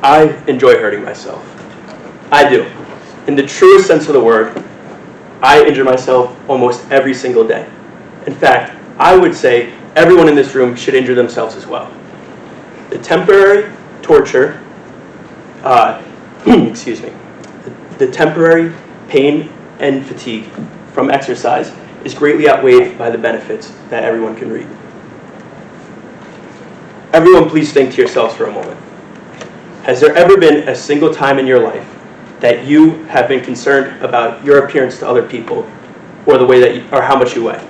I enjoy hurting myself. I do. In the truest sense of the word, I injure myself almost every single day. In fact, I would say everyone in this room should injure themselves as well. The temporary torture, excuse me, the temporary pain and fatigue from exercise is greatly outweighed by the benefits that everyone can reap. Everyone, please think to yourselves for a moment. Has there ever been a single time in your life that you have been concerned about your appearance to other people or the way that or how much you weigh?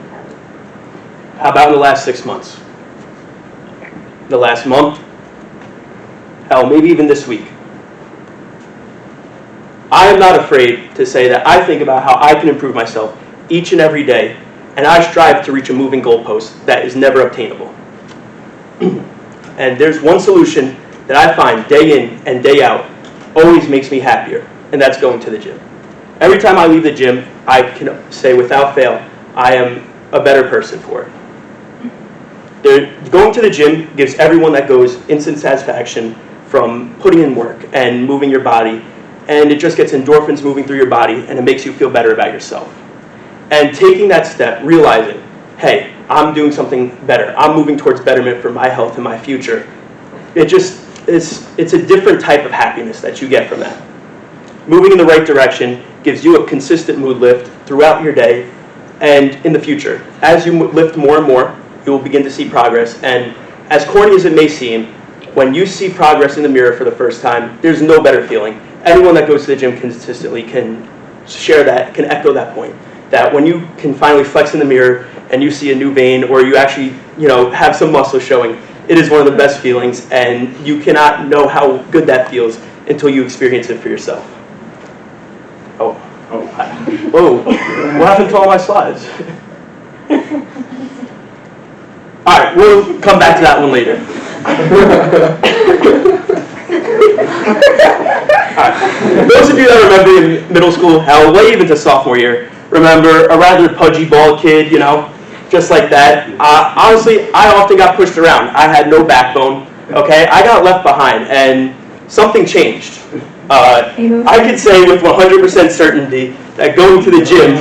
How about in the last 6 months? The last month? Hell, maybe even this week. I am not afraid to say that I think about how I can improve myself each and every day, and I strive to reach a moving goalpost that is never obtainable. And there's one solution that I find day in and day out always makes me happier, and that's going to the gym. Every time I leave the gym, I can say without fail, I am a better person for it. Going to the gym gives everyone that goes instant satisfaction from putting in work and moving your body, and it just gets endorphins moving through your body, and it makes you feel better about yourself. And taking that step, realizing, hey, I'm doing something better. I'm moving towards betterment for my health and my future. It's a different type of happiness that you get from that. Moving in the right direction gives you a consistent mood lift throughout your day and in the future. As you lift more and more, you will begin to see progress. And as corny as it may seem, when you see progress in the mirror for the first time, there's no better feeling. Anyone that goes to the gym consistently can share that, can echo that point. That when you can finally flex in the mirror and you see a new vein or you actually, have some muscle showing, it is one of the best feelings, and you cannot know how good that feels until you experience it for yourself. Whoa, what happened to all my slides? All right, we'll come back to that one later. All right. Those of you that remember in middle school, hell, way even to sophomore year, remember a rather pudgy, bald kid, just like that. Honestly, I often got pushed around. I had no backbone, okay? I got left behind, and something changed. I could say with 100% certainty that going to the gym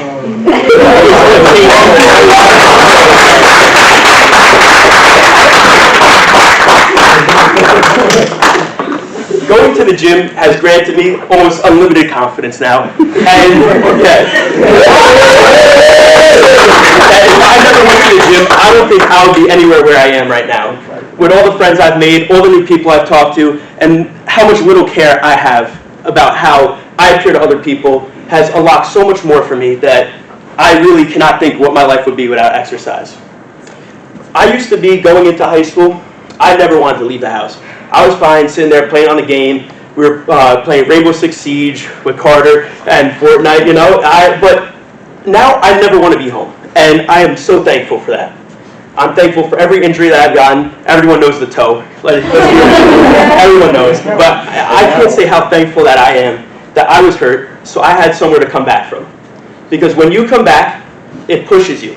Going to the gym has granted me almost unlimited confidence now. And if I never went to the gym, I don't think I would be anywhere where I am right now. With all the friends I've made, all the new people I've talked to, and how much little care I have about how I appear to other people has unlocked so much more for me that I really cannot think what my life would be without exercise. I used to be going into high school, I never wanted to leave the house. I was fine sitting there playing on the game. We were playing Rainbow Six Siege with Carter and Fortnite, but now I never want to be home. And I am so thankful for that. I'm thankful for every injury that I've gotten. Everyone knows the toe. Everyone knows. But I can't say how thankful that I am that I was hurt, so I had somewhere to come back from. Because when you come back, it pushes you.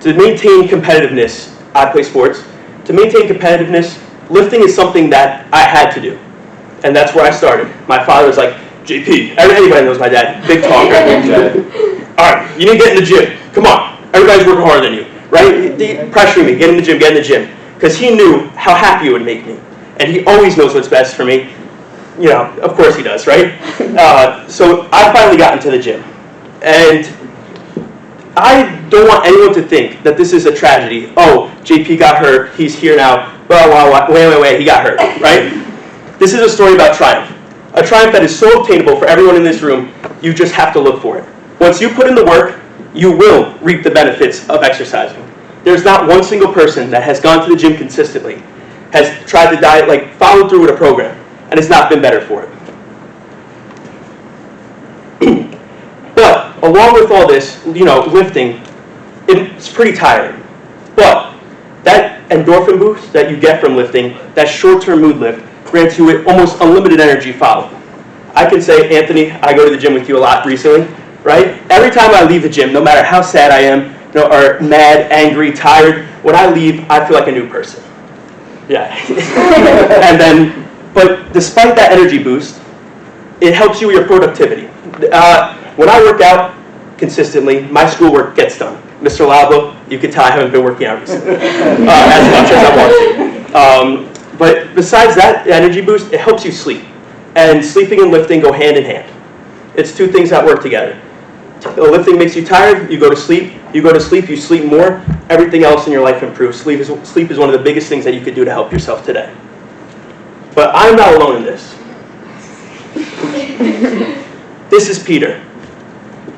To maintain competitiveness, I play sports. To maintain competitiveness, lifting is something that I had to do. And that's where I started. My father was like, JP, anybody knows my dad, big talker. All right, you need to get in the gym. Come on. Everybody's working harder than you, right? Pressuring me, get in the gym, Because he knew how happy it would make me. And he always knows what's best for me. Of course he does, right? So I finally got into the gym. And I don't want anyone to think that this is a tragedy. Oh, JP got hurt, he's here now. Wait, he got hurt, right? This is a story about triumph. A triumph that is so obtainable for everyone in this room, you just have to look for it. Once you put in the work, you will reap the benefits of exercising. There's not one single person that has gone to the gym consistently, has tried to diet, followed through with a program, and has not been better for it. along with all this, lifting, it's pretty tiring. But that endorphin boost that you get from lifting, that short-term mood lift, grants you almost unlimited energy follow. I can say, Anthony, I go to the gym with you a lot recently, right? Every time I leave the gym, no matter how sad I am, or mad, angry, tired, when I leave, I feel like a new person. Yeah. But despite that energy boost, it helps you with your productivity. When I work out consistently, my schoolwork gets done. Mr. Lablo, you can tell I haven't been working out recently as much as I want to. But besides that energy boost, it helps you sleep. And sleeping and lifting go hand in hand. It's two things that work together. Lifting makes you tired, you go to sleep. You go to sleep, you sleep more, everything else in your life improves. Sleep is one of the biggest things that you could do to help yourself today. But I'm not alone in this. This is Peter.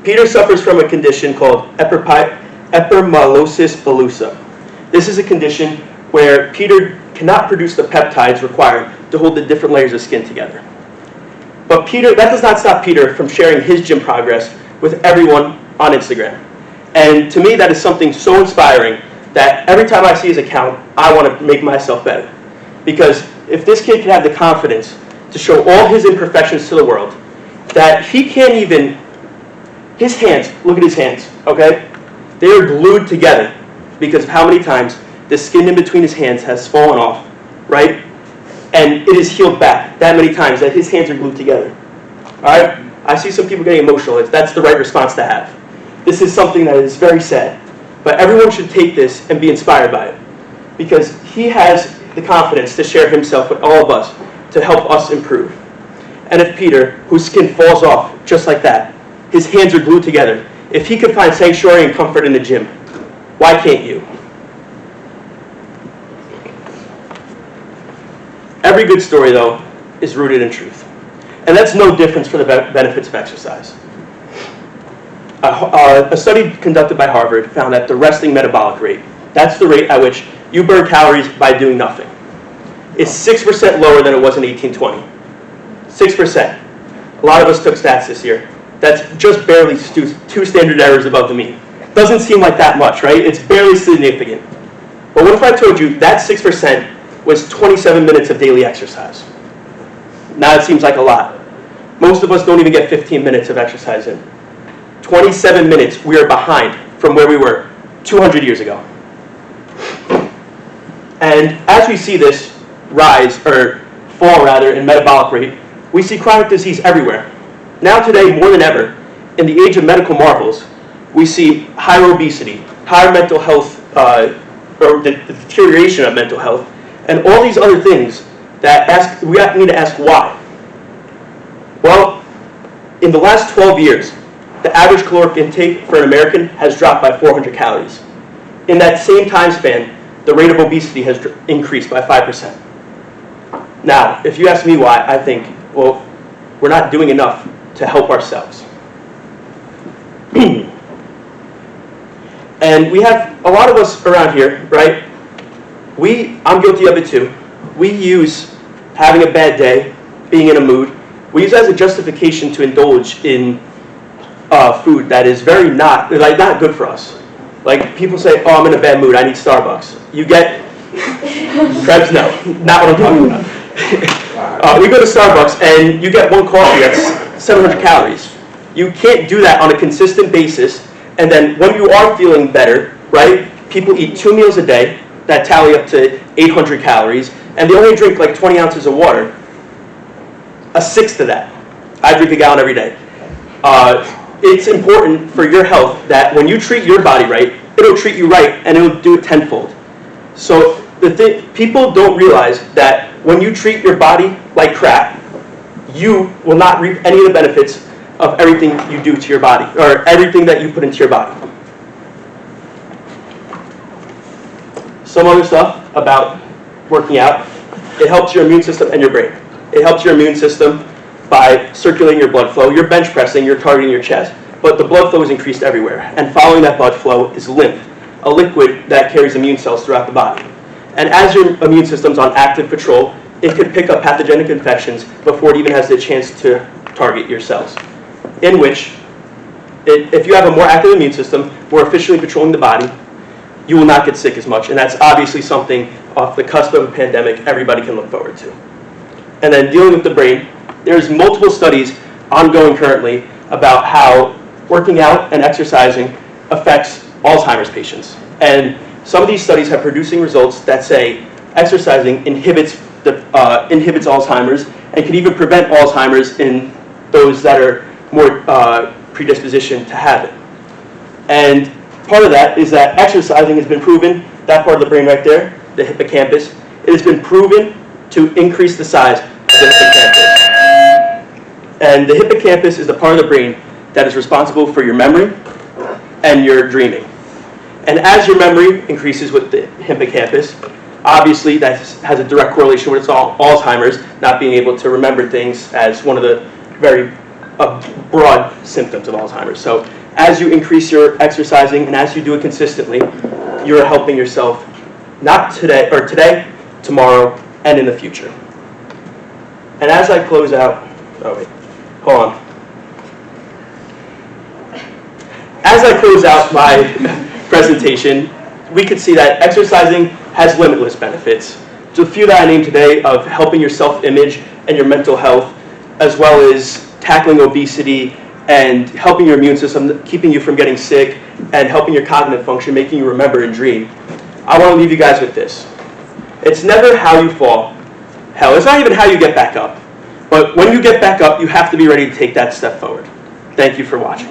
Peter suffers from a condition called epidermolysis bullosa. This is a condition where Peter cannot produce the peptides required to hold the different layers of skin together. But that does not stop Peter from sharing his gym progress with everyone on Instagram. And to me, that is something so inspiring that every time I see his account, I want to make myself better. Because if this kid can have the confidence to show all his imperfections to the world, that he can't even, his hands, look at his hands, okay? They are glued together because of how many times the skin in between his hands has fallen off, right? And it is healed back that many times that his hands are glued together, all right? I see some people getting emotional. That's the right response to have. This is something that is very sad, but everyone should take this and be inspired by it because he has the confidence to share himself with all of us to help us improve. And if Peter, whose skin falls off just like that, his hands are glued together, if he could find sanctuary and comfort in the gym, why can't you? Every good story, though, is rooted in truth. And that's no difference for the benefits of exercise. A study conducted by Harvard found that the resting metabolic rate, that's the rate at which you burn calories by doing nothing, is 6% lower than it was in 1820. 6%. A lot of us took stats this year. That's just barely 2 standard errors above the mean. Doesn't seem like that much, right? It's barely significant. But what if I told you that 6% was 27 minutes of daily exercise? Now it seems like a lot. Most of us don't even get 15 minutes of exercise in. 27 minutes, we are behind from where we were 200 years ago. And as we see this rise, or fall rather, in metabolic rate, we see chronic disease everywhere. Now today, more than ever, in the age of medical marvels, we see higher obesity, higher mental health, or the deterioration of mental health, and all these other things that we need to ask why. Well, in the last 12 years, the average caloric intake for an American has dropped by 400 calories. In that same time span, the rate of obesity has increased by 5%. Now, if you ask me why, I think, well, we're not doing enough to help ourselves. And we have a lot of us around here, right? I'm guilty of it too. We use having a bad day, being in a mood, we use it as a justification to indulge in food that is very not good for us. Like people say, oh, I'm in a bad mood, I need Starbucks. You get, Krebs, no, not what I'm talking about. We go to Starbucks and you get one coffee that's 700 calories. You can't do that on a consistent basis. And then when you are feeling better, right, people eat 2 meals a day that tally up to 800 calories, and they only drink like 20 ounces of water. A sixth of that. I drink a gallon every day. It's important for your health that when you treat your body right, it'll treat you right, and it'll do it tenfold. So people don't realize that when you treat your body like crap, you will not reap any of the benefits of everything you do to your body, or everything that you put into your body. Some other stuff about working out, it helps your immune system and your brain. It helps your immune system by circulating your blood flow. You're bench pressing, you're targeting your chest, but the blood flow is increased everywhere. And following that blood flow is lymph, a liquid that carries immune cells throughout the body. And as your immune system's on active patrol, it can pick up pathogenic infections before it even has the chance to target your cells, in which if you have a more active immune system, more efficiently patrolling the body, you will not get sick as much. And that's obviously something off the cusp of a pandemic everybody can look forward to. And then dealing with the brain, there's multiple studies ongoing currently about how working out and exercising affects Alzheimer's patients. And some of these studies have producing results that say exercising inhibits Alzheimer's and can even prevent Alzheimer's in those that are more predisposition to have it. And part of that is that exercising has been proven, that part of the brain right there, the hippocampus, it has been proven to increase the size of the hippocampus. And the hippocampus is the part of the brain that is responsible for your memory and your dreaming. And as your memory increases with the hippocampus, obviously that has a direct correlation with Alzheimer's, not being able to remember things as one of the very broad symptoms of Alzheimer's. So as you increase your exercising and as you do it consistently, you're helping yourself not today, or today, tomorrow, and in the future. And as I close out, oh wait, hold on. As I close out my presentation, we could see that exercising has limitless benefits. So a few that I named today of helping your self-image and your mental health, as well as tackling obesity and helping your immune system, keeping you from getting sick, and helping your cognitive function, making you remember and dream. I want to leave you guys with this. It's never how you fall. Hell, it's not even how you get back up. But when you get back up, you have to be ready to take that step forward. Thank you for watching.